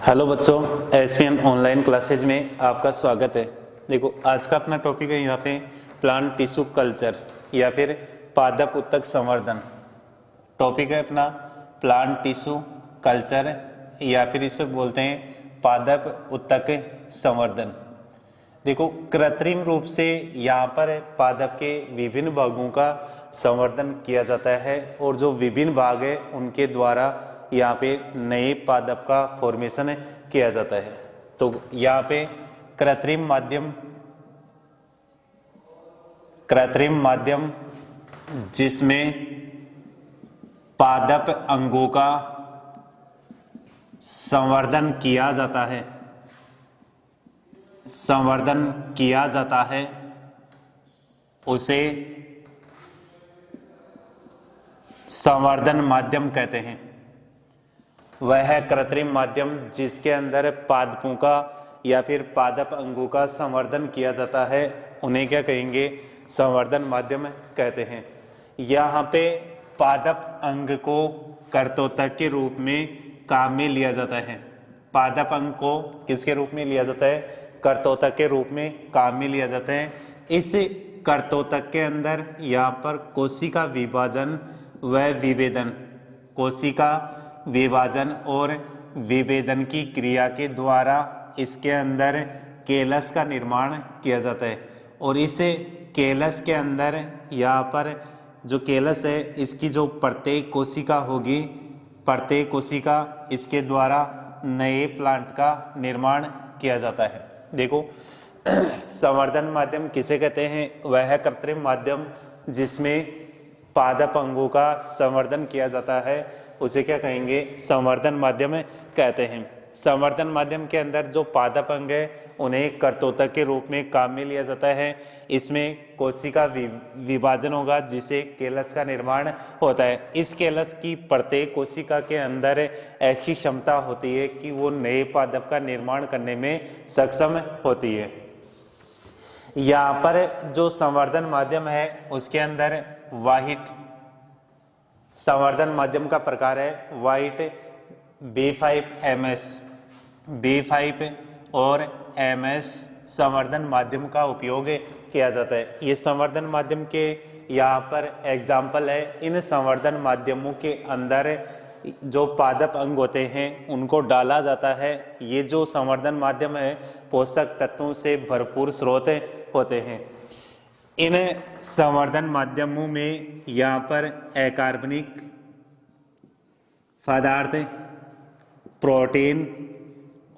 Hello बच्चों, SVM online classes में आपका स्वागत है। देखो, आज का अपना टॉपिक है यहाँ पे प्लांट टिश्यू कल्चर या फिर पादप उत्तक संवर्धन। टॉपिक है अपना प्लांट टिश्यू कल्चर या फिर इसे बोलते हैं पादप उत्तक संवर्धन। देखो, कृत्रिम रूप से यहाँ पर पादप के विभिन्न भागों का संवर्धन किया जाता है और जो विभिन्न भाग है उनके द्वारा यहाँ पे नए पादप का फॉर्मेशन किया जाता है। तो यहाँ पे कृत्रिम माध्यम जिसमें पादप अंगों का संवर्धन किया जाता है उसे संवर्धन माध्यम कहते हैं। वह कृत्रिम माध्यम जिसके अंदर पादपों का या फिर पादप अंगों का संवर्धन किया जाता है उन्हें क्या कहेंगे? संवर्धन माध्यम कहते हैं। यहाँ पे पादप अंग को कर्तोतक के रूप में काम में लिया जाता है। पादप अंग को किसके रूप में लिया जाता है? कर्तोतक के रूप में काम में लिया जाता है। इस कर्तोतक के अंदर यहाँ पर कोशिका विभाजन व विभेदन, कोशिका विभाजन और विभेदन की क्रिया के द्वारा इसके अंदर केलस का निर्माण किया जाता है। और इस केलस के अंदर यहाँ पर जो केलस है इसकी जो प्रत्येक कोशिका होगी, प्रत्येक कोशिका इसके द्वारा नए प्लांट का निर्माण किया जाता है। देखो, संवर्धन माध्यम किसे कहते हैं? वह कृत्रिम माध्यम जिसमें पादप अंगों का संवर्धन किया जाता है उसे क्या कहेंगे? संवर्धन माध्यम कहते हैं। संवर्धन माध्यम के अंदर जो पादप अंग है उन्हें कर्तोतक के रूप में काम में लिया जाता है। इसमें कोशिका विभाजन होगा जिसे केलस का निर्माण होता है। इस केलस की प्रत्येक कोशिका के अंदर ऐसी क्षमता होती है कि वो नए पादप का निर्माण करने में सक्षम होती है। यहाँ पर जो संवर्धन माध्यम है उसके अंदर वाहिट संवर्धन माध्यम का प्रकार है वाइट B5MS, B5 और MS संवर्धन माध्यम का उपयोग किया जाता है। ये संवर्धन माध्यम के यहाँ पर एग्जाम्पल है। इन संवर्धन माध्यमों के अंदर जो पादप अंग होते हैं उनको डाला जाता है। ये जो संवर्धन माध्यम है पोषक तत्वों से भरपूर स्रोत होते हैं। इन संवर्धन माध्यमों में यहाँ पर अकार्बनिक पदार्थ, प्रोटीन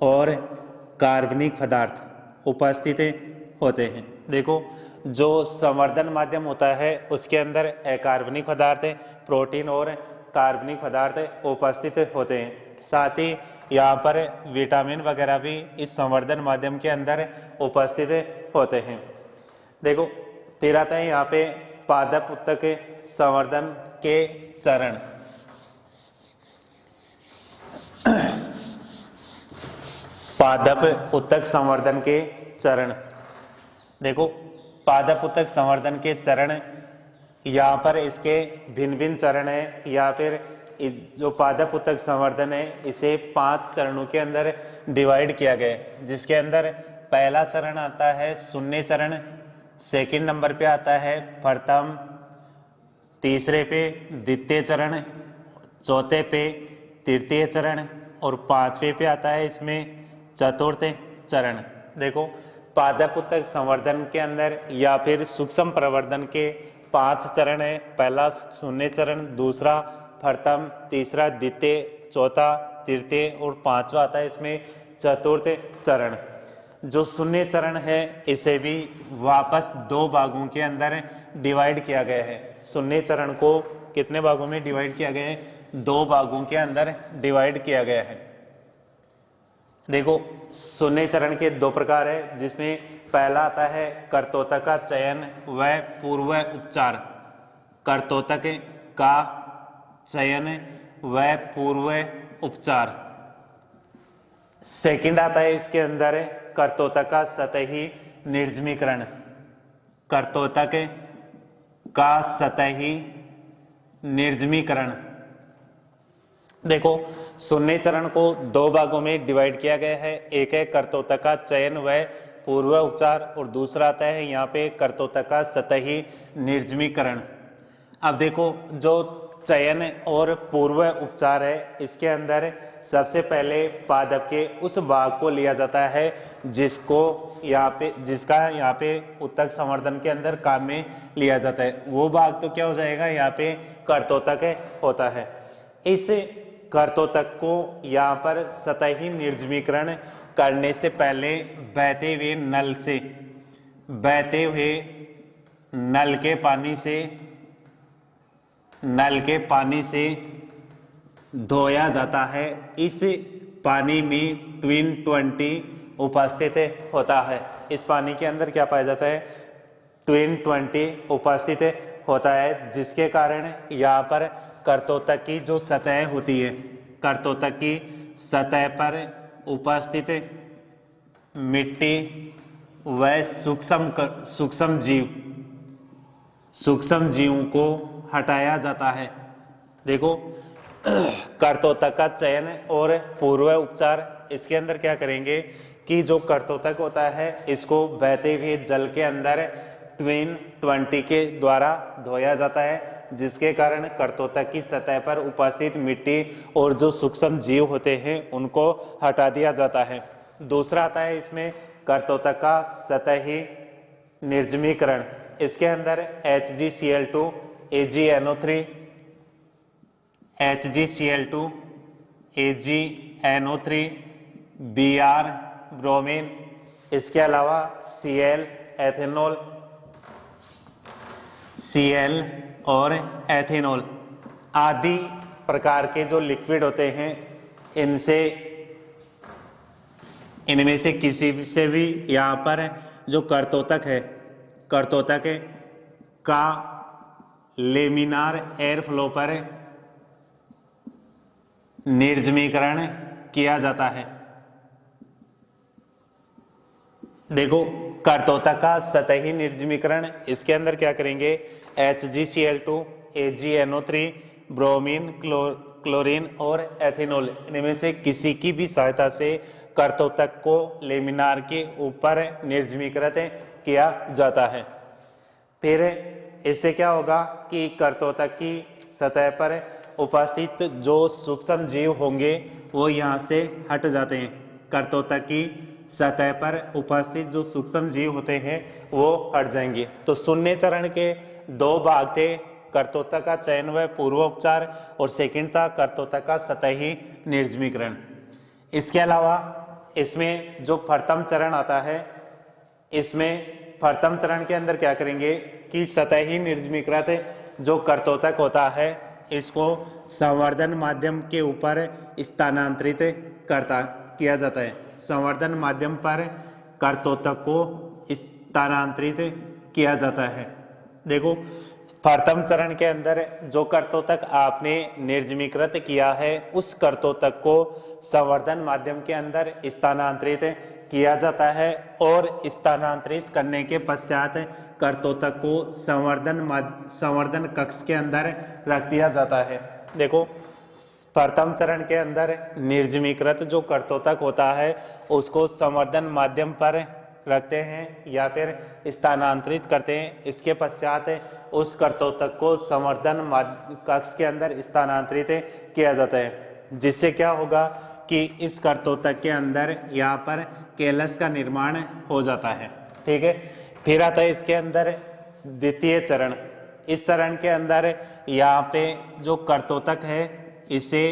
और कार्बनिक पदार्थ उपस्थित होते हैं। देखो, जो संवर्धन माध्यम होता है उसके अंदर अकार्बनिक पदार्थ, प्रोटीन और कार्बनिक पदार्थ उपस्थित होते हैं। साथ ही यहाँ पर विटामिन वगैरह भी इस संवर्धन माध्यम के अंदर उपस्थित होते हैं। देखो, फिर आता है यहाँ पे पादप उत्तक संवर्धन के चरण। पादप उत्तक संवर्धन के चरण। देखो, पादप उत्तक संवर्धन के चरण यहाँ पर इसके भिन्न भिन्न चरण है। या फिर जो पादप उत्तक संवर्धन है इसे 5 चरणों के अंदर डिवाइड किया गया है। जिसके अंदर पहला चरण आता है शून्य चरण, सेकंड नंबर पे आता है प्रथम, तीसरे पे द्वितीय चरण, चौथे पे तृतीय चरण और पांचवे पे आता है इसमें चतुर्थ चरण। देखो, पादप उत्तक संवर्धन के अंदर या फिर सूक्ष्म प्रवर्धन के 5 चरण है। पहला शून्य चरण, दूसरा प्रथम, तीसरा द्वितीय, चौथा तृतीय और पांचवा आता है इसमें चतुर्थ चरण। जो शून्य चरण है इसे भी वापस 2 भागों के अंदर डिवाइड किया गया है। शून्य चरण को कितने भागों में डिवाइड किया गया है? 2 भागों के अंदर डिवाइड किया गया है। देखो, शून्य चरण के 2 प्रकार है जिसमें पहला आता है कर्तोतक का चयन व पूर्व उपचार। कर्तोतक का चयन व पूर्व उपचार। सेकंड आता है इसके अंदर कर्तोतक का सतही निर्जमीकरण। कर्तोतक का सतही निर्जमीकरण। देखो, शून्य चरण को दो भागों में डिवाइड किया गया है। एक है कर्तोतक का चयन व पूर्व उपचार और दूसरा आता है यहाँ पे कर्तोतक का सतही निर्जमीकरण। अब देखो, जो चयन और पूर्व उपचार है, इसके अंदर सबसे पहले पादप के उस भाग को लिया जाता है जिसका यहाँ पे उत्तक संवर्धन के अंदर काम में लिया जाता है। वो भाग तो क्या हो जाएगा, यहाँ पे कर्तोतक होता है। इस कर्तोतक को यहाँ पर सतही निर्जमीकरण करने से पहले बहते हुए नल के पानी से धोया जाता है। इस पानी में ट्विन 20 उपस्थित होता है। इस पानी के अंदर क्या पाया जाता है, ट्विन 20 उपस्थित होता है, जिसके कारण यहाँ पर कर्तोतक की जो सतह होती है, कर्तोतक की सतह पर उपस्थित मिट्टी व सूक्ष्म जीवों को हटाया जाता है। देखो, कर्तोतक का चयन और पूर्व उपचार, इसके अंदर क्या करेंगे कि जो कर्तोतक होता है इसको बहते हुए जल के अंदर ट्विन 20 के द्वारा धोया जाता है, जिसके कारण कर्तोतक की सतह पर उपस्थित मिट्टी और जो सूक्ष्म जीव होते हैं उनको हटा दिया जाता है। दूसरा आता है इसमें कर्तोतक का सतही निर्जमीकरण। इसके अंदर HgCl2, AgNO3, Br ब्रोमीन, इसके अलावा Cl और एथेनॉल आदि प्रकार के जो लिक्विड होते हैं, इनमें से किसी से भी यहाँ पर जो कर्तोतक का लेमिनार एयर फ्लो पर निर्जमीकरण किया जाता है। देखो, कर्तोतक का सतही निर्जमीकरण, इसके अंदर क्या करेंगे, HgCl2, AgNO3, ब्रोमीन, क्लोरीन और एथेनॉल, इनमें से किसी की भी सहायता से कर्तोतक को लेमिनार के ऊपर निर्जमीकृत किया जाता है। फिर इससे क्या होगा कि कर्तोतक की सतह पर उपस्थित जो सूक्ष्म जीव होंगे वो यहाँ से हट जाते हैं। कर्तोतक की सतह पर उपस्थित जो सूक्ष्म जीव होते हैं वो हट जाएंगे। तो शून्य चरण के दो भाग थे, कर्तोतक का चयन व पूर्वोपचार, और सेकंड था कर्तोतक का सतही निर्जमीकरण। इसके अलावा इसमें जो प्रथम चरण आता है, इसमें प्रथम चरण के अंदर क्या करेंगे कि सतही निर्जमीकृत जो कर्तोतक होता है इसको संवर्धन माध्यम के ऊपर स्थानांतरित किया जाता है। संवर्धन माध्यम पर कर्तोतक को स्थानांतरित किया जाता है। देखो, प्रथम चरण के अंदर जो कर्तोतक आपने निर्जमीकृत किया है उस कर्तोतक को संवर्धन माध्यम के अंदर स्थानांतरित किया जाता है, और स्थानांतरित करने के पश्चात कर्तोतक को संवर्धन कक्ष के अंदर रख दिया जाता है। देखो, प्रथम चरण के अंदर निर्जमीकृत जो कर्तोतक होता है उसको संवर्धन माध्यम पर रखते हैं या फिर स्थानांतरित करते हैं। इसके पश्चात उस कर्तोतक को संवर्धन कक्ष के अंदर स्थानांतरित किया जाता है, जिससे क्या होगा कि इस कर्तोतक के अंदर यहाँ पर कैलस का निर्माण हो जाता है। ठीक है। फिर आता है इसके अंदर द्वितीय चरण। इस चरण के अंदर यहाँ पे जो कर्तोतक है इसे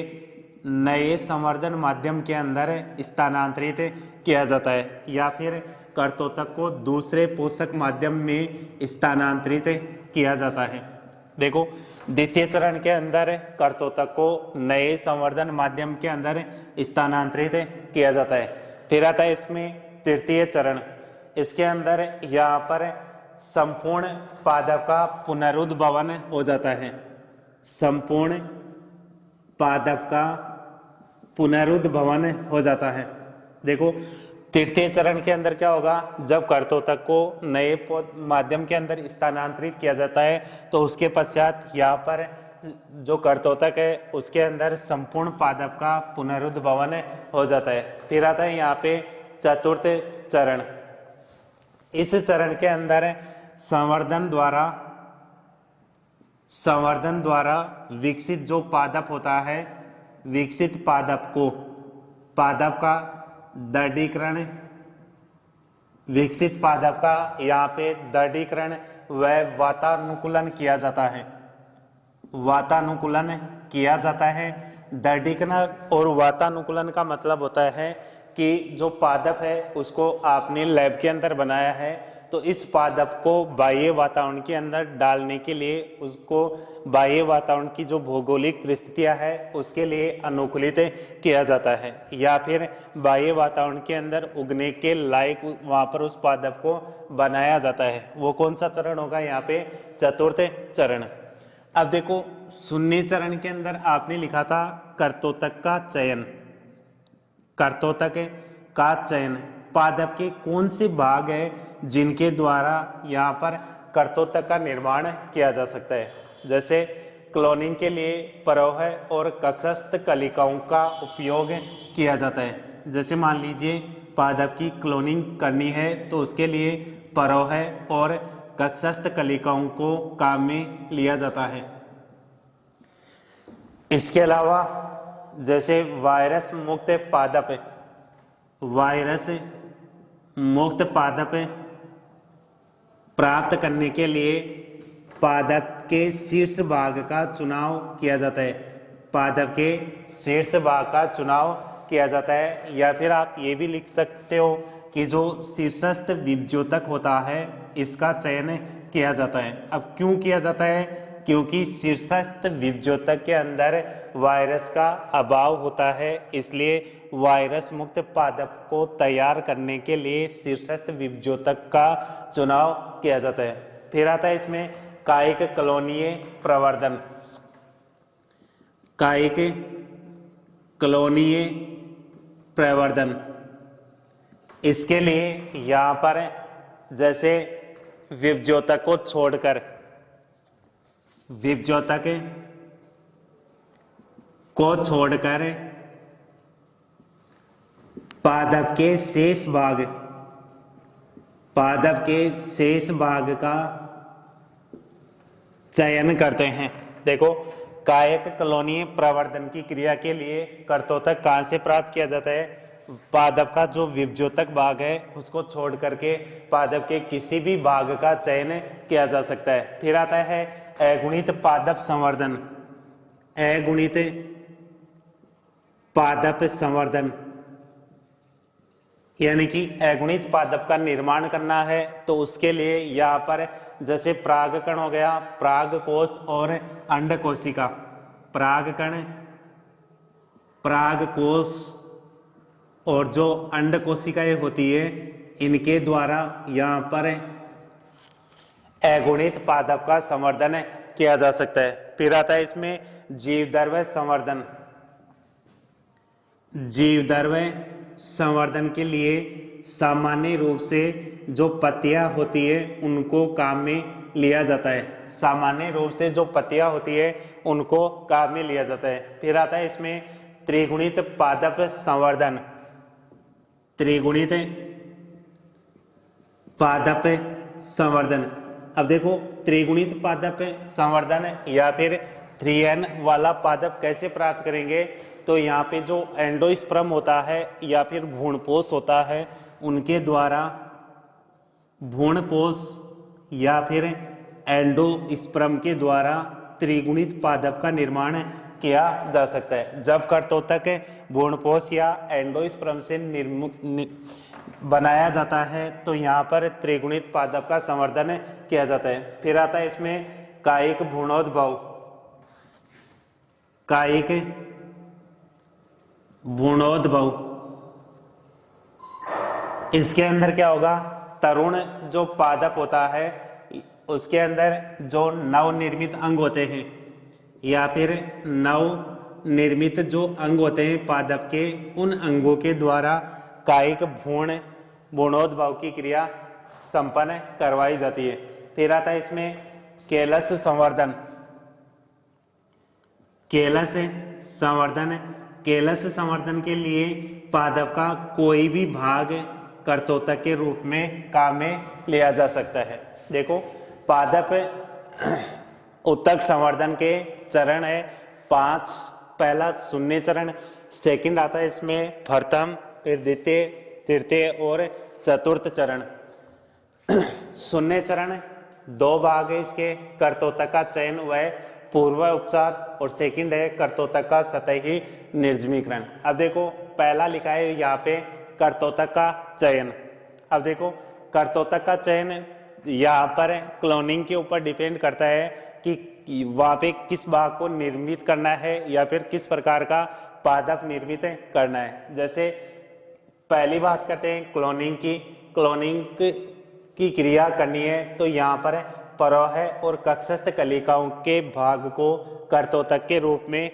नए संवर्धन माध्यम के अंदर स्थानांतरित किया जाता है, या फिर कर्तोतक को दूसरे पोषक माध्यम में स्थानांतरित किया जाता है। देखो, द्वितीय चरण के अंदर कर्तोतक को नए संवर्धन माध्यम के अंदर स्थानांतरित किया जाता है। फिर आता है इसमें तृतीय चरण। इसके अंदर यहाँ पर संपूर्ण पादप का पुनरुद्भवन हो जाता है। संपूर्ण पादप का पुनरुद्भवन हो जाता है। देखो, तृतीय चरण के अंदर क्या होगा, जब कर्तोतक को नए माध्यम के अंदर स्थानांतरित किया जाता है तो उसके पश्चात यहाँ पर जो कर्तोतक है उसके अंदर संपूर्ण पादप का पुनरुद्भवन हो जाता है। फिर आता है यहाँ पे चतुर्थ चरण। इस चरण के अंदर संवर्धन द्वारा विकसित जो पादप होता है, विकसित पादप को, पादप का दृढ़ीकरण, विकसित पादप का यहाँ पे दृढ़ीकरण व वातानुकूलन किया जाता है। वातानुकूलन किया जाता है। दृढ़ीकरण और वातानुकूलन का मतलब होता है कि जो पादप है उसको आपने लैब के अंदर बनाया है, तो इस पादप को बाह्य वातावरण के अंदर डालने के लिए उसको बाह्य वातावरण की जो भौगोलिक परिस्थितियां है उसके लिए अनुकूलित किया जाता है, या फिर बाह्य वातावरण के अंदर उगने के लायक वहां पर उस पादप को बनाया जाता है। वो कौन सा चरण होगा यहाँ पे? चतुर्थ चरण। अब देखो शून्य चरण के अंदर आपने लिखा था कर्तोतक का चयन। कर्तोतक का चयन, पादप के कौन से भाग है जिनके द्वारा यहाँ पर कर्तोतक का निर्माण किया जा सकता है। जैसे क्लोनिंग के लिए परौह और कक्षस्थ कलिकाओं का उपयोग किया जाता है। जैसे मान लीजिए पादप की क्लोनिंग करनी है तो उसके लिए परौह और कक्षस्थ कलिकाओं को काम में लिया जाता है। इसके अलावा जैसे वायरस मुक्त पादप, वायरस मुक्त पादप प्राप्त करने के लिए पादप के शीर्ष भाग का चुनाव किया जाता है। पादप के शीर्ष भाग का चुनाव किया जाता है, या फिर आप ये भी लिख सकते हो कि जो शीर्षस्थ विभज्योतक होता है इसका चयन किया जाता है। अब क्यों किया जाता है? क्योंकि शीर्षस्थ विभज्योतक के अंदर वायरस का अभाव होता है, इसलिए वायरस मुक्त पादप को तैयार करने के लिए शीर्षस्थ विभज्योतक का चुनाव किया जाता है। फिर आता है इसमें कायिक कलोनीय प्रवर्धन। कायिक कलोनीय प्रवर्धन, इसके लिए यहाँ पर जैसे विभज्योतक को छोड़कर, विभज्योतक को छोड़कर पादप के शेष भाग, पादप के शेष भाग का चयन करते हैं। देखो कायिक कलोनीय प्रवर्धन की क्रिया के लिए कर्तोतक कहाँ से प्राप्त किया जाता है? पादप का जो विभज्योतक भाग है उसको छोड़ करके पादप के किसी भी भाग का चयन किया जा सकता है। फिर आता है अगुणित पादप संवर्धन। अगुणित पादप संवर्धन यानी कि अगुणित पादप का निर्माण करना है तो उसके लिए यहाँ पर जैसे परागकण हो गया, परागकोश और अंडकोशिका। परागकण, परागकोश और जो अंडकोशिकाएं होती है इनके द्वारा यहाँ पर अगुणित पादप का संवर्धन किया जा सकता है। फिर आता है इसमें जीवद्रव्य संवर्धन। जीवद्रव्य संवर्धन के लिए सामान्य रूप से जो पत्तियां होती है उनको काम में लिया जाता है। सामान्य रूप से जो पत्तियां होती है उनको काम में लिया जाता है। फिर आता है इसमें त्रिगुणित पादप संवर्धन। त्रिगुणित पादप संवर्धन। अब देखो त्रिगुणित पादप संवर्धन या फिर 3N वाला पादप कैसे प्राप्त करेंगे? तो यहाँ पे जो एंडोस्पर्म होता है या फिर भ्रूणपोष होता है उनके द्वारा भ्रूणपोष या फिर एंडोस्पर्म के द्वारा त्रिगुणित पादप का निर्माण किया जा सकता है। जब कर्तोतक भ्रूणपोष या एंडोस्पर्म से बनाया जाता है तो यहाँ पर त्रिगुणित पादप का संवर्धन किया जाता है। फिर आता है इसमें कायिक भ्रूणोद्भव। कायिक भ्रूणोद्भव, इसके अंदर क्या होगा? तरुण जो पादप होता है उसके अंदर जो नवनिर्मित अंग होते हैं या फिर नवनिर्मित जो अंग होते हैं पादप के, उन अंगों के द्वारा कायिक भ्रूणोद्भव की क्रिया संपन्न करवाई जाती है। फिर आता है इसमें कैलस संवर्धन। केलस संवर्धन, केलस संवर्धन के लिए पादप का कोई भी भाग कर्तोतक के रूप में काम में लिया जा सकता है। देखो पादप उत्तक संवर्धन के चरण है 5। पहला शून्य चरण, सेकंड आता है इसमें प्रथम, फिर द्वितीय, तृतीय और चतुर्थ चरण। शून्य चरण 2 भाग है इसके, कर्तोतक का चयन व पूर्व उपचार, और सेकंड है कर्तोतक का सतही निर्जमीकरण। अब देखो पहला लिखा है यहाँ पे कर्तोतक का चयन। अब देखो कर्तोतक का चयन यहाँ पर क्लोनिंग के ऊपर डिपेंड करता है कि वहाँ पे किस भाग को निर्मित करना है या फिर किस प्रकार का पादप निर्मित करना है। जैसे पहली बात करते हैं क्लोनिंग की। क्लोनिंग की क्रिया करनी है तो यहाँ पर परौह और कक्षस्थ कलिकाओं के भाग को कर्तोतक के रूप में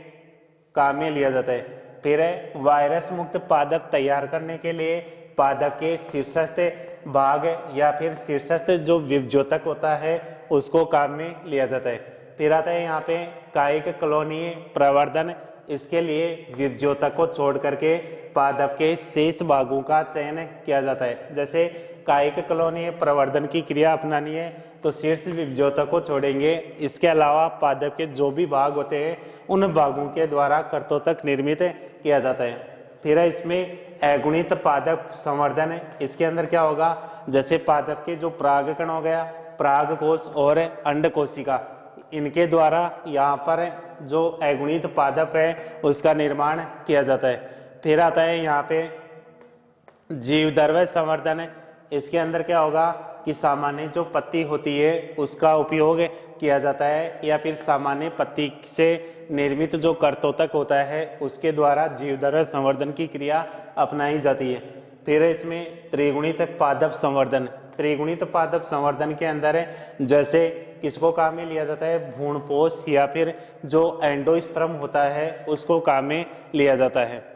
काम में लिया जाता है। फिर वायरस मुक्त पादप तैयार करने के लिए पादप के शीर्षस्थ भाग या फिर शीर्षस्थ जो विभज्योतक होता है उसको काम में लिया जाता है। फिर आता है यहाँ पे कायिक कॉलोनीय प्रवर्धन। इसके लिए विभज्योतक को छोड़ करके पादप के शेष भागों का चयन किया जाता है। जैसे कायिक कॉलोनीय प्रवर्धन की क्रिया अपनानी है तो शीर्ष विभज्योतक को छोड़ेंगे, इसके अलावा पादप के जो भी भाग होते हैं उन भागों के द्वारा कर्तोतक निर्मित किया जाता है। फिर इसमें अगुणित पादप संवर्धन है। इसके अंदर क्या होगा, जैसे पादप के जो परागकण हो गया, परागकोश और अंड कोशिका, इनके द्वारा यहाँ पर जो अगुणित पादप है उसका निर्माण किया जाता है। फिर आता है यहाँ पे जीवद्रव्य संवर्धन है। इसके अंदर क्या होगा कि सामान्य जो पत्ती होती है उसका उपयोग किया जाता है या फिर सामान्य पत्ती से निर्मित जो कर्तोतक होता है उसके द्वारा जीवद्रव्य संवर्धन की क्रिया अपनाई जाती है। फिर इसमें त्रिगुणित पादप संवर्धन। त्रिगुणित पादप संवर्धन के अंदर जैसे किसको काम में लिया जाता है, भ्रूणपोष या फिर जो एंडोस्पर्म होता है उसको काम में लिया जाता है।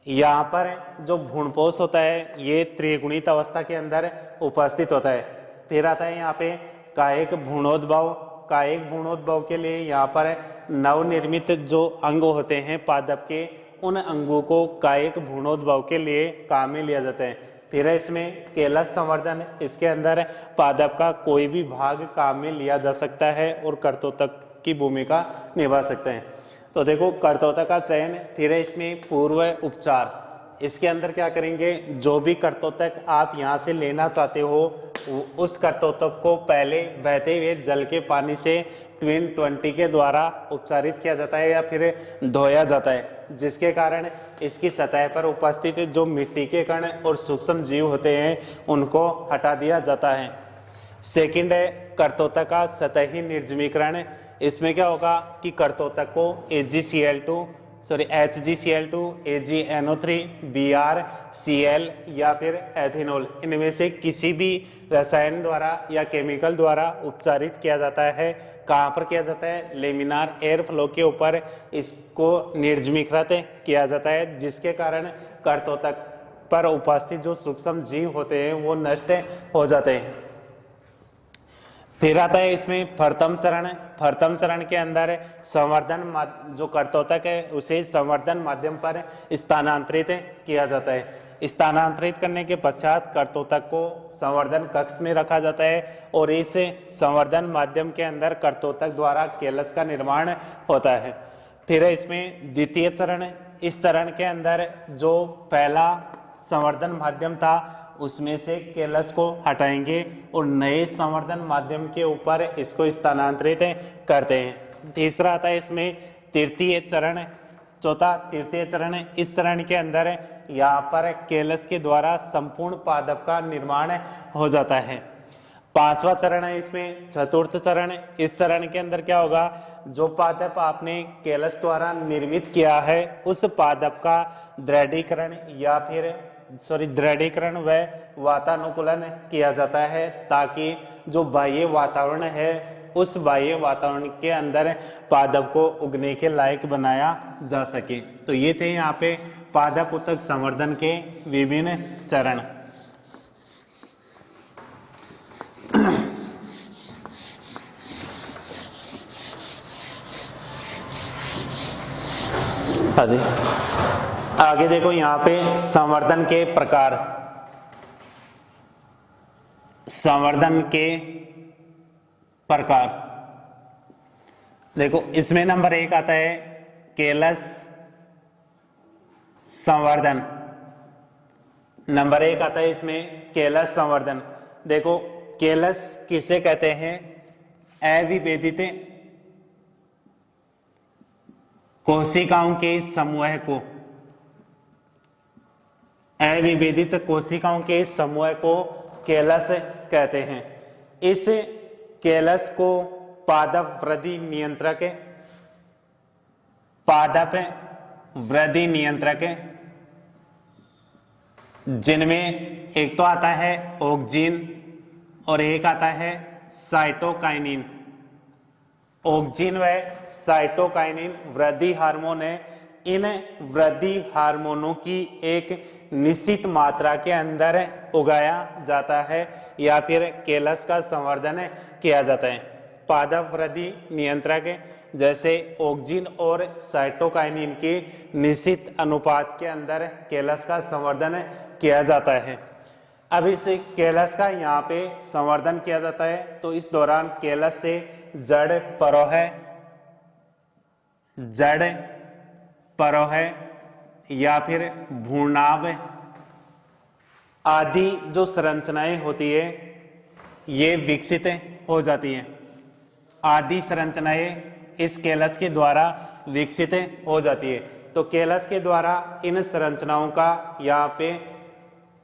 यहाँ पर जो भ्रूणपोष होता है ये त्रिगुणित अवस्था के अंदर उपस्थित होता है। फिर आता है यहाँ पे कायिक भ्रूणोद्भव। कायिक भ्रूणोद्भव के लिए यहाँ पर नवनिर्मित जो अंग होते हैं पादप के, उन अंगों को कायिक भ्रूणोद्भव के लिए काम में लिया जाता है। फिर इसमें केलस संवर्धन। इसके अंदर पादप का कोई भी भाग काम में लिया जा सकता है और कर्तोतक की भूमिका निभा सकते हैं। तो देखो कर्तोतक का चयन। फिर इसमें पूर्व उपचार। इसके अंदर क्या करेंगे, जो भी कर्तोतक आप यहाँ से लेना चाहते हो उस कर्तोतक को पहले बहते हुए जल के पानी से ट्विन 20 के द्वारा उपचारित किया जाता है या फिर धोया जाता है, जिसके कारण इसकी सतह पर उपस्थित जो मिट्टी के कण और सूक्ष्म जीव होते हैं उनको हटा दिया जाता है। सेकंड है कर्तोतक का सतही निर्जमीकरण। इसमें क्या होगा कि कर्तोतक को HgCl2, AgNO3, BrCl या फिर एथेनॉल, इनमें से किसी भी रसायन द्वारा या केमिकल द्वारा उपचारित किया जाता है। कहाँ पर किया जाता है, लेमिनार एयर फ्लो के ऊपर इसको निर्जमीकृत किया जाता है, जिसके कारण कर्तोतक पर उपस्थित जो सूक्ष्म जीव होते हैं वो नष्ट हो जाते हैं। फिर आता है इसमें प्रथम चरण। प्रथम चरण के अंदर संवर्धन जो कर्तोतक है उसे संवर्धन माध्यम पर स्थानांतरित किया जाता है। स्थानांतरित करने के पश्चात कर्तोतक को संवर्धन कक्ष में रखा जाता है और इस संवर्धन माध्यम के अंदर कर्तोतक द्वारा केलस का निर्माण होता है। फिर इसमें द्वितीय चरण। इस चरण के अंदर जो पहला संवर्धन माध्यम था उसमें से केलस को हटाएंगे और नए संवर्धन माध्यम के ऊपर इसको स्थानांतरित करते हैं। तीसरा आता है इसमें तृतीय चरण। चौथा तृतीय चरण। इस चरण के अंदर यहाँ पर केलस के द्वारा संपूर्ण पादप का निर्माण हो जाता है। पांचवा चरण है इसमें चतुर्थ चरण। इस चरण के अंदर क्या होगा, जो पादप आपने केलस द्वारा निर्मित किया है उस पादप का दृढ़ीकरण व वातानुकूलन किया जाता है, ताकि जो बाह्य वातावरण है उस बाह्य वातावरण के अंदर पादप को उगने के लायक बनाया जा सके। तो ये थे यहाँ पे पादप उत्तक संवर्धन के विभिन्न चरण। हाँ जी, आगे देखो यहाँ पे संवर्धन के प्रकार। संवर्धन के प्रकार देखो, इसमें नंबर 1 आता है केलस संवर्धन। नंबर 1 आता है इसमें केलस संवर्धन। देखो केलस किसे कहते हैं? अविभेदित कोशिकाओं के समूह को, अविभेदित कोशिकाओं के समूह को केलस कहते हैं। इस केलस को पादप वृद्धि नियंत्रक, पादप वृद्धि नियंत्रक, जिनमें एक तो आता है ऑक्जिन और एक आता है साइटोकाइनिन। ऑक्जिन व साइटोकाइनिन वृद्धि हार्मोन है। इन वृद्धि हार्मोनों की एक निश्चित मात्रा के अंदर उगाया जाता है या फिर केलस का संवर्धन किया जाता है। पादप वृद्धि नियंत्रक जैसे ऑक्जिन और साइटोकाइनिन के निश्चित अनुपात के अंदर केलस का संवर्धन किया जाता है। अब इस केलस का यहाँ पे संवर्धन किया जाता है तो इस दौरान केलस से जड़ परोह या फिर भ्रूणाभ आदि जो संरचनाएं होती है ये विकसित हो जाती हैं। आदि संरचनाएं इस केलस के द्वारा विकसित हो जाती है। तो केलस के द्वारा इन संरचनाओं का यहाँ पे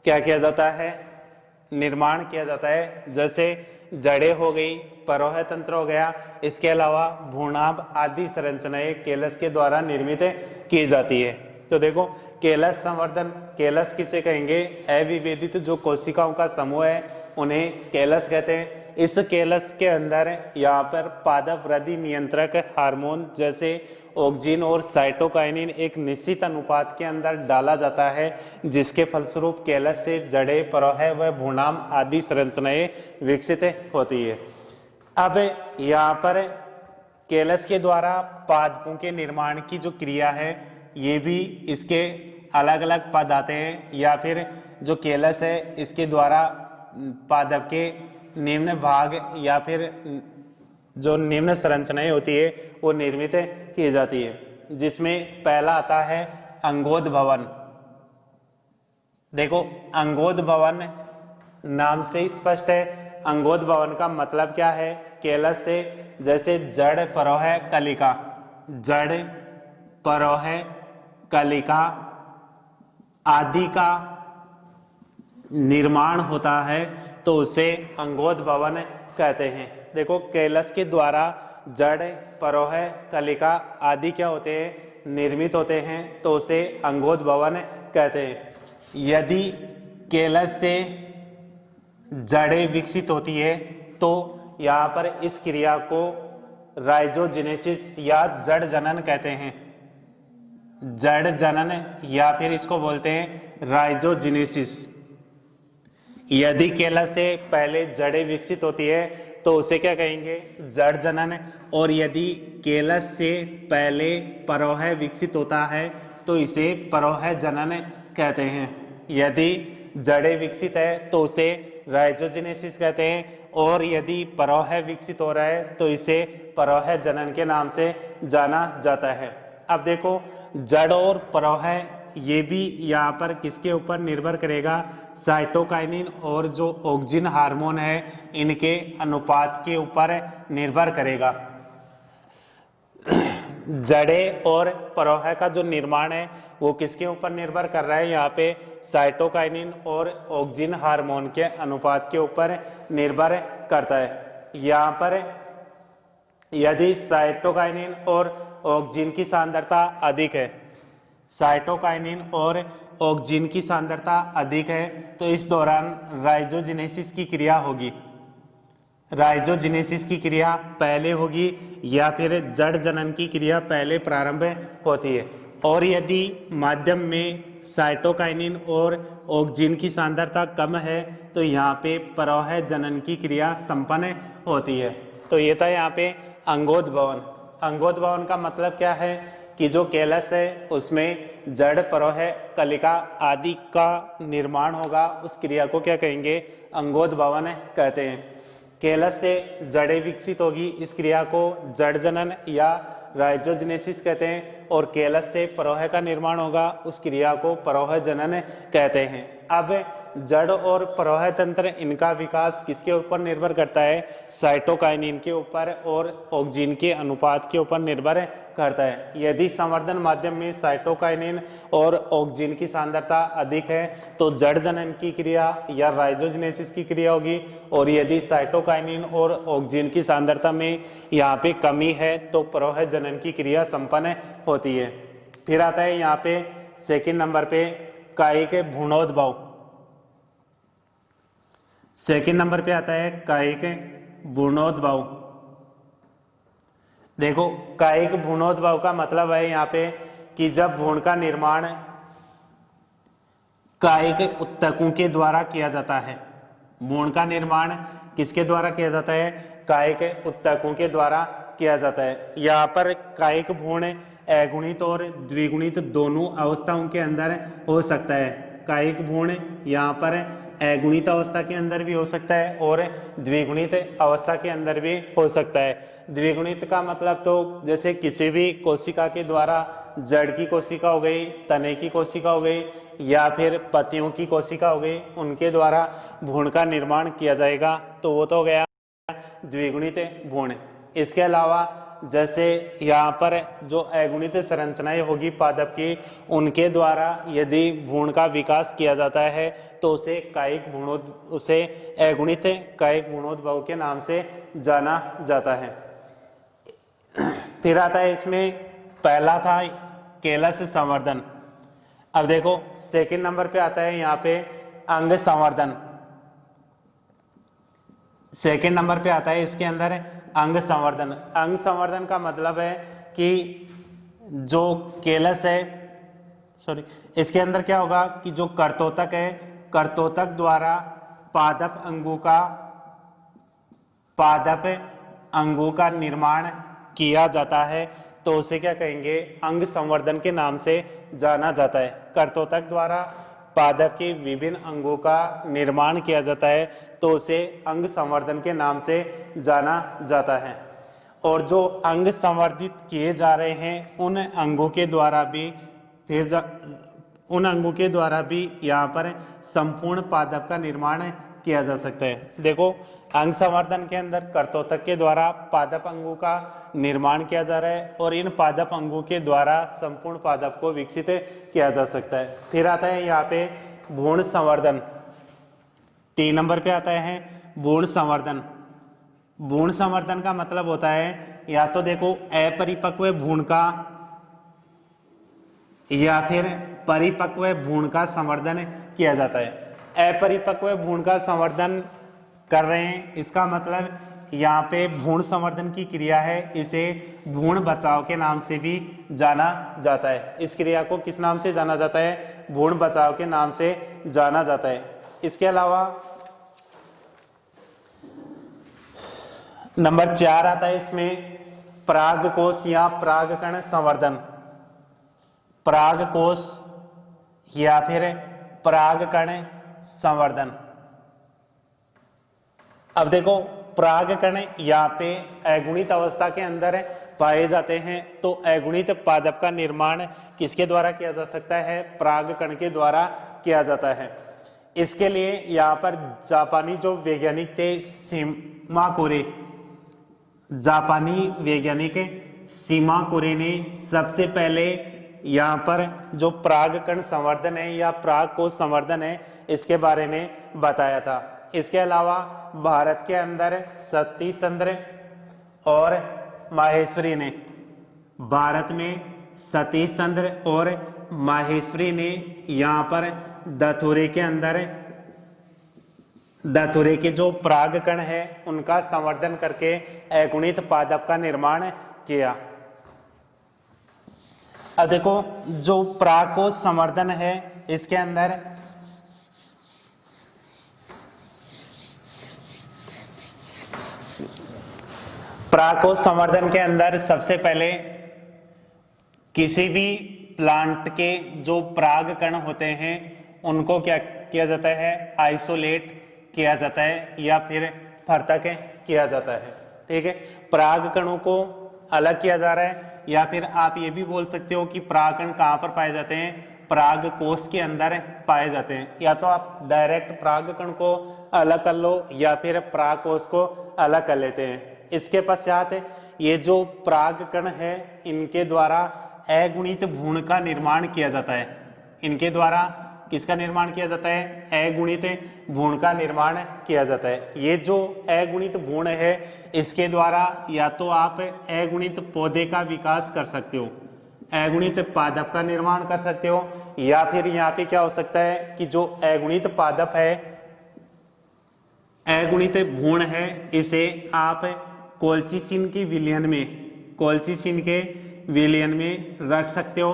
क्या किया जाता है? निर्माण किया जाता है। जैसे जड़ें हो गई, परोह तंत्र हो गया, इसके अलावा भ्रूणाभ आदि संरचनाएं केलस के द्वारा निर्मित की जाती है। तो देखो केलस संवर्धन, केलस किसे कहेंगे? अविभेदित जो कोशिकाओं का समूह है उन्हें केलस कहते हैं। इस केलस के अंदर यहाँ पर पादप वृद्धि नियंत्रक हार्मोन जैसे ऑक्जिन और साइटोकाइनिन एक निश्चित अनुपात के अंदर डाला जाता है, जिसके फलस्वरूप केलस से जड़ें, परोह व भ्रूणाभ आदि संरचनाएं विकसित होती है। अब यहाँ पर केलस के द्वारा पादपों के निर्माण की जो क्रिया है ये भी इसके अलग अलग पद आते हैं, या फिर जो केलस है इसके द्वारा पादप के निम्न भाग या फिर जो निम्न संरचनाएं होती है वो निर्मित की जाती है, जिसमें पहला आता है अंगोद्भवन। देखो अंगोद्भवन नाम से ही स्पष्ट है। अंगोद्भवन का मतलब क्या है? केलस से जैसे जड़, परोह, कलिका, जड़, परोह, कलिका आदि का निर्माण होता है तो उसे अंगोद्भवन कहते हैं। देखो केलस के द्वारा जड़, परोह, कलिका आदि क्या होते हैं? निर्मित होते हैं तो उसे अंगोद्भवन कहते हैं। यदि केलस से जड़ें विकसित होती है तो यहाँ पर इस क्रिया को राइजोजेनेसिस या जड़ जनन कहते हैं। जड़ जनन या फिर इसको बोलते हैं राइजोजेनेसिस। यदि केलस से पहले जड़ें विकसित होती है तो उसे क्या कहेंगे? जड़ जनन। और यदि केलस से पहले परोह विकसित होता है तो इसे परोह जनन कहते हैं। यदि जड़ें विकसित है तो उसे राइजोजेनेसिस कहते हैं, और यदि परोह विकसित हो रहा है तो इसे परोह जनन के नाम से जाना जाता है। अब देखो जड़ और परोह ये भी यहाँ पर किसके ऊपर निर्भर करेगा? साइटोकाइनिन और जो ऑक्जिन हार्मोन है इनके अनुपात के ऊपर निर्भर करेगा। जड़ें और परोह का जो निर्माण है वो किसके ऊपर निर्भर कर रहा है? यहाँ पे साइटोकाइनिन और ऑक्जिन हार्मोन के अनुपात के ऊपर निर्भर करता है। यहाँ पर यदि साइटोकाइनिन और ऑक्जिन की सांद्रता अधिक है, साइटोकाइनिन और ऑक्जिन की सांद्रता अधिक है तो इस दौरान राइजोजेनेसिस की क्रिया होगी। राइजोजेनेसिस की क्रिया पहले होगी या फिर जड़ जनन की क्रिया पहले प्रारंभ होती है। और यदि माध्यम में साइटोकाइनिन और ऑक्जिन की सांद्रता कम है तो यहाँ पे परोह जनन की क्रिया संपन्न होती है। तो ये था यहाँ पे अंगोद्भवन। अंगोद्भवन का मतलब क्या है? कि जो केलस है उसमें जड़ परोह कलिका आदि का निर्माण होगा, उस क्रिया को क्या कहेंगे? अंगोद्भवन कहते हैं। केलस से जड़ें विकसित होगी, इस क्रिया को जड़ जनन या राइजोजेनेसिस कहते हैं। और केलस से परोह का निर्माण होगा, उस क्रिया को परोह जनन कहते हैं। अब जड़ और परोह तंत्र, इनका विकास किसके ऊपर निर्भर करता है? साइटोकाइनिन के ऊपर और ऑक्सीजन के अनुपात के ऊपर निर्भर करता है। यदि संवर्धन माध्यम में साइटोकाइनिन और ऑक्सीजन की सांद्रता अधिक है तो जड़ जनन की क्रिया या राइजोजेनेसिस की क्रिया होगी, और यदि साइटोकाइनिन और ऑक्सीजन की सांद्रता में यहाँ पे कमी है तो परोह जनन की क्रिया संपन्न होती है। फिर आता है यहाँ पे सेकंड नंबर पे कायिक भ्रूणोद्भव। सेकंड नंबर पे आता है कायिक भ्रूणोद्भव। देखो, कायिक भ्रूणोद्भव का मतलब है यहाँ पे कि जब भ्रूण का निर्माण कायिक ऊतकों के द्वारा किया जाता है। भ्रूण का निर्माण किसके द्वारा किया जाता है? कायिक ऊतकों के द्वारा किया जाता है। यहाँ पर कायिक भ्रूण अगुणित और द्विगुणित दोनों अवस्थाओं के अंदर हो सकता है। कायिक भ्रूण यहाँ पर अगुणित अवस्था के अंदर भी हो सकता है और द्विगुणित अवस्था के अंदर भी हो सकता है। द्विगुणित का मतलब तो जैसे किसी भी कोशिका के द्वारा, जड़ की कोशिका हो गई, तने की कोशिका हो गई या फिर पत्तियों की कोशिका हो गई, उनके द्वारा भ्रूण का निर्माण किया जाएगा, तो वो तो हो गया द्विगुणित भ्रूण। इसके अलावा जैसे यहाँ पर जो अगुणित संरचनाएं होगी पादप की, उनके द्वारा यदि भ्रूण का विकास किया जाता है तो उसे अगुणित कायिक भ्रूणोद्भव के नाम से जाना जाता है। फिर आता है इसमें, पहला था केलस संवर्धन। अब देखो सेकंड नंबर पे आता है यहाँ पे अंग संवर्धन। सेकंड नंबर पे आता है इसके अंदर अंग संवर्धन। अंग संवर्धन का मतलब है कि जो केलस है, इसके अंदर क्या होगा कि जो कर्तोतक है, कर्तोतक द्वारा पादप अंगों का निर्माण किया जाता है, तो उसे क्या कहेंगे? अंग संवर्धन के नाम से जाना जाता है। कर्तोतक द्वारा पादप के विभिन्न अंगों का निर्माण किया जाता है तो उसे अंग संवर्धन के नाम से जाना जाता है। और जो अंग संवर्धित किए जा रहे हैं उन अंगों के द्वारा भी यहाँ पर संपूर्ण पादप का निर्माण किया जा सकता है। देखो, अंग संवर्धन के अंदर कर्तोतक के द्वारा पादप अंगों का निर्माण किया जा रहा है और इन पादप अंगों के द्वारा संपूर्ण पादप को विकसित किया जा सकता है। फिर आता है यहाँ पे भ्रूण संवर्धन। 3 नंबर पे आता है भ्रूण संवर्धन। भ्रूण संवर्धन का मतलब होता है या तो देखो अपरिपक्व भ्रूण का या फिर परिपक्व भ्रूण का संवर्धन किया जाता है। अपरिपक्व भ्रूण का संवर्धन कर रहे हैं, इसका मतलब यहाँ पे भ्रूण संवर्धन की क्रिया है, इसे भ्रूण बचाव के नाम से भी जाना जाता है। इस क्रिया को किस नाम से जाना जाता है? भ्रूण बचाव के नाम से जाना जाता है। इसके अलावा नंबर 4 आता है इसमें परागकोश या परागकण संवर्धन। परागकोश या फिर परागकण संवर्धन। अब देखो, परागकण यहाँ पे अगुणित अवस्था के अंदर पाए जाते हैं, तो अगुणित पादप का निर्माण किसके द्वारा किया जा सकता है? परागकण के द्वारा किया जाता है। इसके लिए यहाँ पर जापानी जो वैज्ञानिक थे जापानी वैज्ञानिक शिमाकोरे ने सबसे पहले यहाँ पर जो परागकण संवर्धन है या परागकोश संवर्धन है इसके बारे में बताया था। इसके अलावा भारत के अंदर सतीश चंद्र और माहेश्वरी ने, भारत में सतीश चंद्र और माहेश्वरी ने यहाँ पर दथुरे के जो परागकण है उनका संवर्धन करके अगुणित पादप का निर्माण किया। अब देखो, जो परागकोश संवर्धन है इसके अंदर परागकोश संवर्धन के अंदर सबसे पहले किसी भी प्लांट के जो पराग कण होते हैं उनको क्या किया जाता है, आइसोलेट किया जाता है या फिर पृथक किया जाता है। ठीक है, पराग कणों को अलग किया जा रहा है, या फिर आप ये भी बोल सकते हो कि पराग कण कहाँ पर पाए जाते हैं, पराग कोश के अंदर पाए जाते हैं। या तो आप डायरेक्ट पराग कण को अलग कर लो या फिर पराग कोश को अलग कर लेते हैं। इसके पश्चात ये जो पराग कण है इनके द्वारा अगुणित भ्रूण का निर्माण किया जाता है। इनके द्वारा किसका निर्माण किया जाता है, अगुणित भ्रूण का निर्माण किया जाता है। ये जो अगुणित भ्रूण है इसके द्वारा या तो आप अगुणित पौधे का विकास कर सकते हो, अगुणित पादप का निर्माण कर सकते हो, या फिर यहाँ पे क्या हो सकता है कि जो अगुणित पादप है, अगुणित भ्रूण है, इसे आप कोल्चिसिन की विलयन में, कोल्चिसिन के विलयन में रख सकते हो।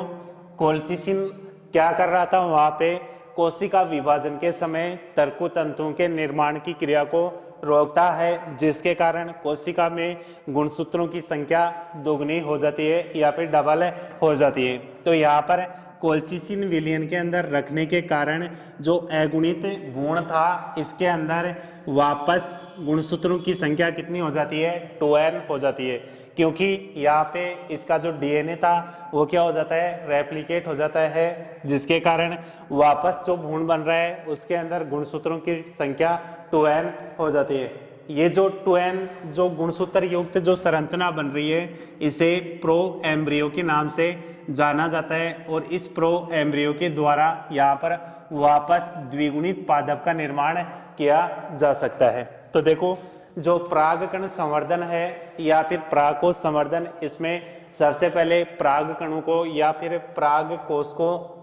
कोल्चिसिन क्या कर रहा था, वहां पे कोशिका विभाजन के समय तर्कु तंतुओं के निर्माण की क्रिया को रोकता है, जिसके कारण कोशिका में गुणसूत्रों की संख्या दोगुनी हो जाती है या फिर डबल हो जाती है। तो यहाँ पर कोल्चिसिन विलयन के अंदर रखने के कारण जो अगुणित भ्रूण था इसके अंदर वापस गुणसूत्रों की संख्या कितनी हो जाती है, 2n हो जाती है, क्योंकि यहाँ पे इसका जो डीएनए था वो क्या हो जाता है, रेप्लिकेट हो जाता है, जिसके कारण वापस जो भ्रूण बन रहा है उसके अंदर गुणसूत्रों की संख्या 2n हो जाती है। ये जो 2n जो गुणसूत्र युक्त जो संरचना बन रही है इसे प्रो एम्ब्रियो के नाम से जाना जाता है, और इस प्रो एम्ब्रियो के द्वारा यहाँ पर वापस द्विगुणित पादप का निर्माण किया जा सकता है। तो देखो, जो परागकण संवर्धन है या फिर परागकोश संवर्धन, इसमें सबसे पहले पराग कणों को या फिर पराग कोश को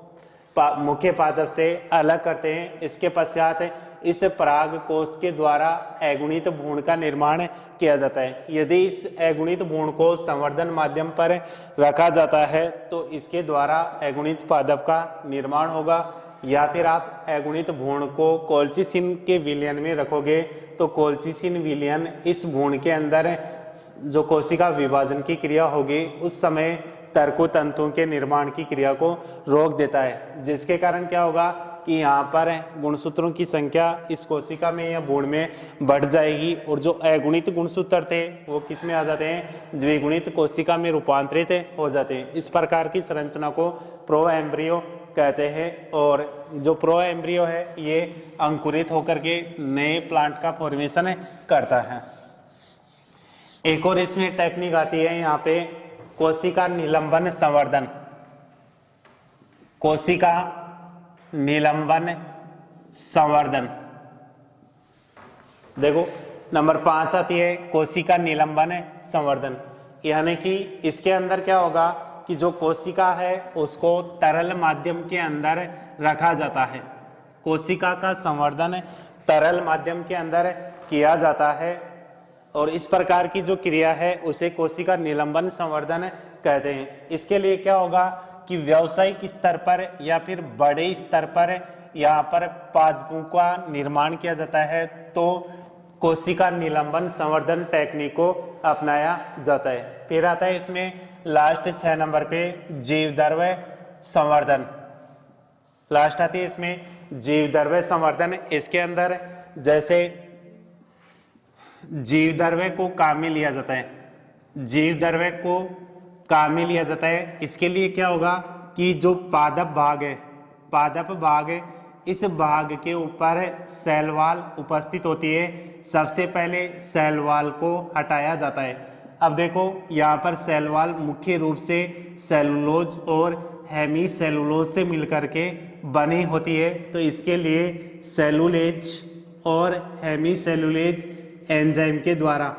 मुख्य पादप से अलग करते हैं। इसके पश्चात इस पराग कोश के द्वारा अगुणित भ्रूण का निर्माण किया जाता है। यदि इस अगुणित भ्रूण को संवर्धन माध्यम पर रखा जाता है तो इसके द्वारा अगुणित पादप का निर्माण होगा, या फिर आप अगुणित भ्रूण को कोल्चिसिन के विलयन में रखोगे तो कोल्चिसिन विलयन इस भ्रूण के अंदर जो कोशिका विभाजन की क्रिया होगी उस समय तर्कु तंतुओं के निर्माण की क्रिया को रोक देता है, जिसके कारण क्या होगा कि यहाँ पर गुणसूत्रों की संख्या इस कोशिका में या भ्रूण में बढ़ जाएगी, और जो अगुणित गुणसूत्र थे वो किस में आ जाते हैं, द्विगुणित कोशिका में रूपांतरित हो जाते हैं। इस प्रकार की संरचना को प्रो एम्ब्रियो कहते हैं, और जो प्रो एम्ब्रियो है ये अंकुरित होकर के नए प्लांट का फॉर्मेशन करता है। एक और इसमें टेक्निक आती है यहाँ पे, कोशिका निलंबन संवर्धन। कोशिका निलंबन संवर्धन, देखो नंबर 5 आती है कोशिका निलंबन संवर्धन। यानी कि इसके अंदर क्या होगा कि जो कोशिका है उसको तरल माध्यम के अंदर रखा जाता है। कोशिका का संवर्धन तरल माध्यम के अंदर किया जाता है, और इस प्रकार की जो क्रिया है उसे कोशिका निलंबन संवर्धन कहते हैं। इसके लिए क्या होगा कि व्यावसायिक स्तर पर या फिर बड़े स्तर पर यहाँ पर पादपों का निर्माण किया जाता है तो कोशिका निलंबन संवर्धन टेक्निक को अपनाया जाता है। फिर आता है इसमें लास्ट 6 नंबर पे जीवद्रव्य संवर्धन। लास्ट आती है इसमें जीवद्रव्य संवर्धन। इसके अंदर जैसे जीवद्रव्य को काम में लिया जाता है, जीवद्रव्य को काम में लिया जाता है। इसके लिए क्या होगा कि जो पादप भाग है, पादप भाग है, इस भाग के ऊपर सेल वॉल उपस्थित होती है। सबसे पहले सेल वॉल को हटाया जाता है। अब देखो यहाँ पर सेल वॉल मुख्य रूप से सेलुलोज और हेमी सेलुलोज से मिलकर के बनी होती है, तो इसके लिए सेलुलेज और हेमी सेलुलेज एंजाइम के द्वारा,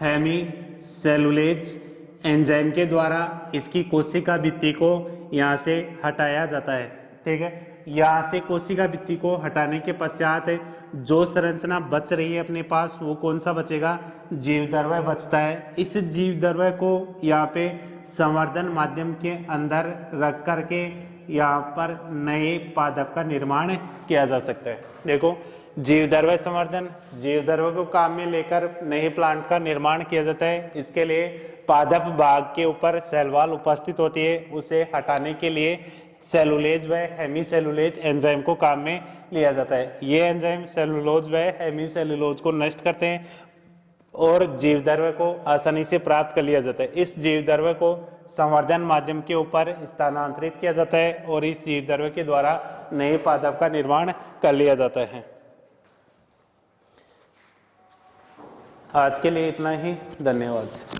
हेमी सेलुलेज एंजाइम के द्वारा इसकी कोशिका भित्ति को यहाँ से हटाया जाता है। ठीक है, यहाँ से कोशिका भित्ति को हटाने के पश्चात जो संरचना बच रही है अपने पास वो कौन सा बचेगा, जीवद्रव्य बचता है। इस जीवद्रव्य को यहाँ पे संवर्धन माध्यम के अंदर रख करके यहाँ पर नए पादप का निर्माण किया जा सकता है। देखो, जीवद्रव्य संवर्धन, जीवद्रव्य को काम में लेकर नए प्लांट का निर्माण किया जाता है। इसके लिए पादप भाग के ऊपर सेल वॉल उपस्थित होती है, उसे हटाने के लिए सेलुलेज व हेमीसेलुलेज एंजाइम को काम में लिया जाता है। ये एंजाइम सेलुलोज व हेमीसेलुलोज को नष्ट करते हैं और जीवद्रव्य को आसानी से प्राप्त कर लिया जाता है। इस जीवद्रव्य को संवर्धन माध्यम के ऊपर स्थानांतरित किया जाता है और इस जीवद्रव्य के द्वारा नए पादप का निर्माण कर लिया जाता है। आज के लिए इतना ही, धन्यवाद।